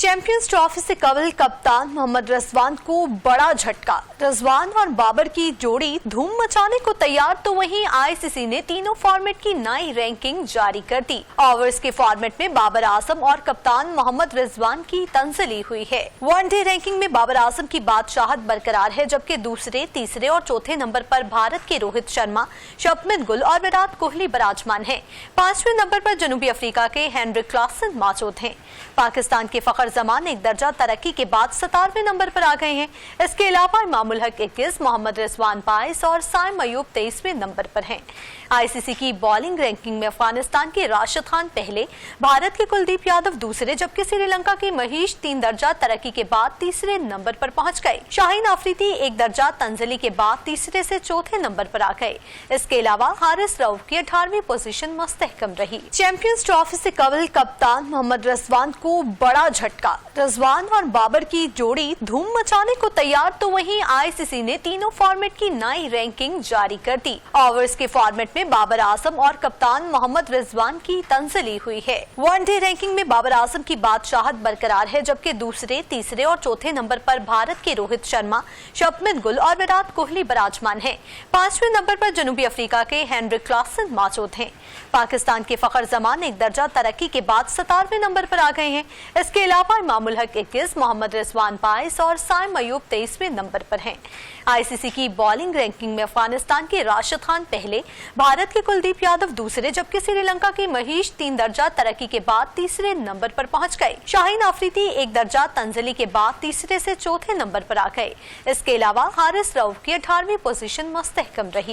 Champions trophy से कबल कप्तान मोहम्मद रिजवान को बड़ा झटका। रिजवान और बाबर की जोड़ी धूम मचाने को तैयार, तो वहीं आईसीसी ने तीनों फॉर्मेट की नई रैंकिंग जारी कर दी। ओवर्स के फॉर्मेट में बाबर आजम और कप्तान मोहम्मद रिजवान की तंजली हुई है। वनडे रैंकिंग में बाबर आजम की बादशाहत बरकरार है, जबकि दूसरे, तीसरे और चौथे नंबर पर भारत के रोहित शर्मा, शुभमन गिल और विराट कोहली विराजमान हैं। 5वें नंबर पर जनूबी अफ्रीका के हेनरिक क्लासन मौजूद हैं। पाकिस्तान के फखर जमान एक दर्जा तरक्की के बाद 17वें नंबर पर आ गए हैं। इसके अलावा इमामुल हक 21, मोहम्मद रिजवान 22 और साइम अयूब 23वें नंबर पर हैं। आईसीसी की बॉलिंग रैंकिंग में अफगानिस्तान के राशिद खान पहले, भारत के कुलदीप यादव दूसरे, जबकि श्रीलंका के महीश 3 दर्जा तरक्की के बाद तीसरे नंबर पर पहुंच गए। शाहीन आफरीदी 1 दर्जा तंजली के बाद तीसरे से चौथे नंबर पर आ गए। इसके अलावा हारिस रऊफ की 18वीं पोजीशन मुस्तहकम रही। चैंपियंस ट्रॉफी से कबल कप्तान मोहम्मद रिजवान को बड़ा झटका। रिजवान और बाबर की जोड़ी धूम मचाने को तैयार, तो वहीं आईसीसी ने तीनों फॉर्मेट की नई रैंकिंग जारी कर दी। ओवर्स के फॉर्मेट में बाबर आजम और कप्तान मोहम्मद रिजवान की तंजली हुई है। वनडे रैंकिंग में बाबर आजम की बादशाहत बरकरार है, जबकि दूसरे, तीसरे और चौथे नंबर पर भारत के रोहित शर्मा, शुभमन गिल और विराट कोहली विराजमान हैं। 5वें नंबर पर जनूबी अफ्रीका के हेनरिक क्लासन मौजूद हैं। पाकिस्तान के फखर जमान एक दर्जा तरक्की के बाद 17वें नंबर पर आ गए हैं। इसके अलावा इमामुल हक 21, मोहम्मद रिजवान 22 और साइम अयूब 23वें नंबर पर हैं। आईसीसी की बॉलिंग रैंकिंग में अफगानिस्तान के राशिद खान पहले, भारत के कुलदीप यादव दूसरे, जबकि श्रीलंका के महीश 3 दर्जा तरक्की के बाद तीसरे नंबर पर पहुंच गए। शाहीन आफरीदी 1 दर्जा तंजली के बाद तीसरे से चौथे नंबर पर आ गए। इसके अलावा हारिस रऊफ की 18वीं पोजीशन मुस्तहकम रही।